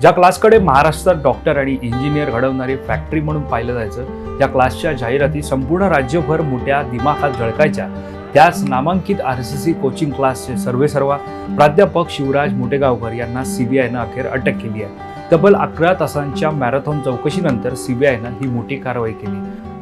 ज्या क्लासकडे महाराष्ट्रात डॉक्टर आणि इंजिनियर घडवणारी फॅक्टरी म्हणून पाहिलं जायचं, ज्या क्लासच्या जाहिराती संपूर्ण राज्यभर मोठ्या दिमाखात झळकायच्या, त्याच नामांकित RCC कोचिंग क्लासचे सर्वेसर्वा प्राध्यापक शिवराज मोटेगावकर यांना CBIनं अखेर अटक केली आहे. तब्बल 11 तासांच्या मॅरेथॉन चौकशीनंतर CBIनं ही मोठी कारवाई केली.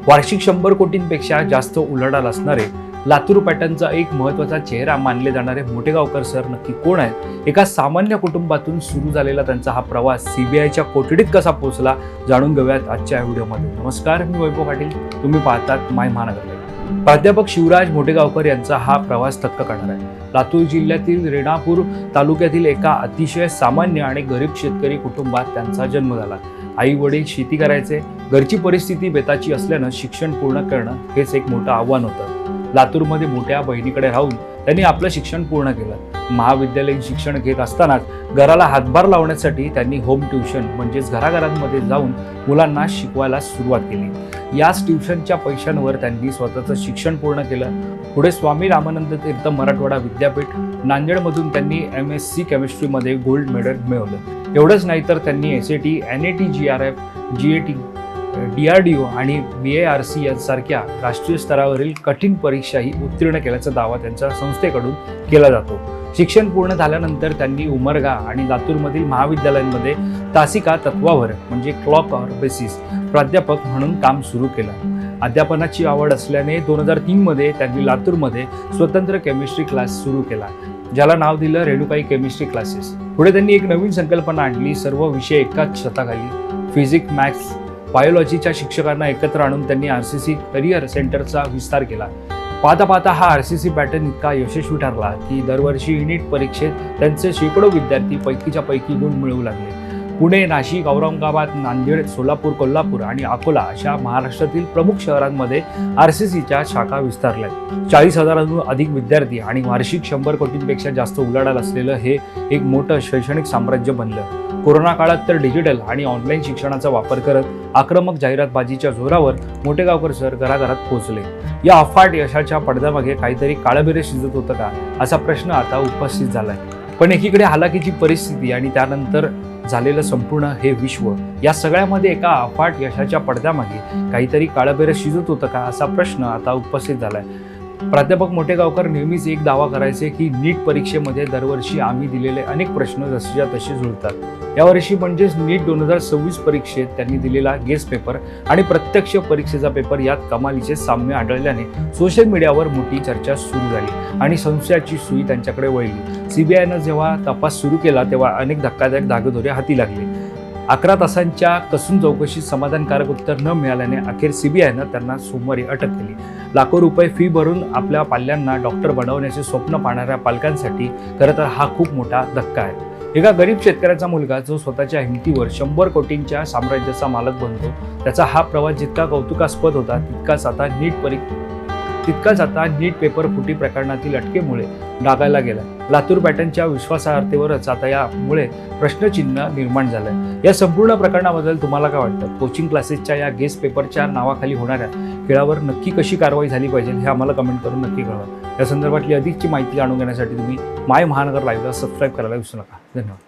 वार्षिक 100 कोटींपेक्षा जास्त उलाढाल असणारे लातूर पॅटर्नचा एक महत्त्वाचा चेहरा मानले जाणारे मोटेगावकर सर नक्की कोण आहेत? एका सामान्य कुटुंबातून सुरू झालेला त्यांचा हा प्रवास CBIच्या कोठडीत कसा पोहोचला, जाणून घेऊयात आजच्या व्हिडिओमध्ये. नमस्कार, मी वैभव पाटील. तुम्ही पाहतात माय महानगर लाईव्ह. प्राध्यापक शिवराज मोटेगावकर यांचा हा प्रवास थक्क करणार आहे. लातूर जिल्ह्यातील रेणापूर तालुक्यातील एका अतिशय सामान्य आणि गरीब शेतकरी कुटुंबात त्यांचा जन्म झाला. आई वडील शेती करायचे. घरची परिस्थिती बेताची असल्यानं शिक्षण पूर्ण करणं हेच एक मोठं आव्हान होतं. लातूरमध्ये मोठ्या बहिणीकडे राहून त्यांनी आपलं शिक्षण पूर्ण केलं. महाविद्यालयीन शिक्षण घेत असतानाच घराला हातभार लावण्यासाठी त्यांनी होम ट्युशन म्हणजेच घराघरांमध्ये जाऊन मुलांना शिकवायला सुरुवात केली. याच ट्युशनच्या पैशांवर त्यांनी स्वतःचं शिक्षण पूर्ण केलं. पुढे स्वामी रामानंद तीर्थ मराठवाडा विद्यापीठ नांदेडमधून त्यांनी MSc केमिस्ट्रीमध्ये गोल्ड मेडल मिळवलं. एवढंच नाही तर त्यांनी SAT, NAT, GRF, GAT, DRDO आणि BARC यांसारख्या राष्ट्रीय स्तरावरील कठीण परीक्षाही उत्तीर्ण केल्याचा दावा त्यांच्या संस्थेकडून केला जातो. शिक्षण पूर्ण झाल्यानंतर त्यांनी उमरगा आणि लातूरमधील महाविद्यालयांमध्ये तासिका तत्वावर म्हणजे क्लॉक आवर बेसिस प्राध्यापक म्हणून काम सुरू केलं. अध्यापनाची आवड असल्याने 2003 मध्ये त्यांनी लातूरमध्ये स्वतंत्र केमिस्ट्री क्लास सुरू केला, ज्याला नाव दिलं रेणुकाई केमिस्ट्री क्लासेस. पुढे त्यांनी एक नवीन संकल्पना आणली. सर्व विषय एकाच छताखाली फिजिक्स, मॅथ्स, बायोलॉजीच्या शिक्षकांना एकत्र आणून त्यांनी RCC करिअर सेंटरचा विस्तार केला. पाहता पाहता हा RCC पॅटर्न इतका यशस्वी ठरला की दरवर्षी नीट परीक्षेत त्यांचे शेकडो विद्यार्थी पैकीच्या पैकी गुण मिळवू लागले. पुणे, नाशिक, औरंगाबाद, नांदेड, सोलापूर, कोल्हापूर आणि अकोला अशा महाराष्ट्रातील प्रमुख शहरांमध्ये RCCच्या शाखा विस्तारल्या. 40,000हून अधिक विद्यार्थी आणि वार्षिक 100 कोटींपेक्षा जास्त उलाढाल असलेलं हे एक मोठं शैक्षणिक साम्राज्य बनलं. कोरोना काळात तर डिजिटल आणि ऑनलाईन शिक्षणाचा वापर करत आक्रमक जाहिरातबाजीच्या जोरावर मोटेगावकर सर घराघरात पोहोचले. या अफाट यशाच्या पडद्यामागे काहीतरी काळबेरे शिजत होतं का, असा प्रश्न आता उपस्थित झालाय. पण एकीकडे हालाकीची परिस्थिती आणि त्यानंतर झालेलं संपूर्ण हे विश्व, या सगळ्यामध्ये एका अफाट यशाच्या पडद्यामागे काहीतरी काळबेरे शिजत होतं का, असा प्रश्न आता उपस्थित झालाय. प्राध्यापक मोटेगावकर नेहमीच एक दावा करायचे की नीट परीक्षेमध्ये दरवर्षी आम्ही दिलेले अनेक प्रश्न जसेच्या तसे जुळतात. यावर्षी म्हणजेच नीट 2026 परीक्षेत त्यांनी दिलेला गेस पेपर आणि प्रत्यक्ष परीक्षेचा पेपर यात कमालीचे साम्य आढळल्याने सोशल मीडियावर मोठी चर्चा सुरू झाली आणि संशयाची सुई त्यांच्याकडे वळली. CBIनं जेव्हा तपास सुरू केला तेव्हा अनेक धक्कादायक धागेदोरे हाती लागले. 11 तासांच्या कसून चौकशीत समाधानकारक उत्तर न मिळाल्याने अखेर CBIनं त्यांना सोमवारी अटक केली. लाखो रुपये फी भरून आपल्या पाल्यांना डॉक्टर बनवण्याचे स्वप्न पाहणाऱ्या पालकांसाठी खरं तर हा खूप मोठा धक्का आहे. एका गरीब शेतकऱ्याचा मुलगा जो स्वतःच्या हिमतीवर 100 कोटींच्या साम्राज्याचा मालक बनतो, त्याचा हा प्रवास जितका कौतुकास्पद होता तितकाच आता नीट पेपर फुटी प्रकरणातील अटकेमुळे डागायला गेला. लातूर पॅटर्नच्या विश्वासार्हतेवरच आता यामुळे प्रश्नचिन्ह निर्माण झालंय. या संपूर्ण प्रकरणाबद्दल तुम्हाला काय वाटतं? कोचिंग क्लासेसच्या या गेस पेपरच्या नावाखाली होणाऱ्या खेळावर नक्की कशी कारवाई झाली पाहिजे हे आम्हाला कमेंट करून नक्की कळवा. या संदर्भातली अधिकची माहिती जाणून घेण्यासाठी तुम्ही माय महानगर लाईव्हला सबस्क्राईब करायला विसरू नका. धन्यवाद.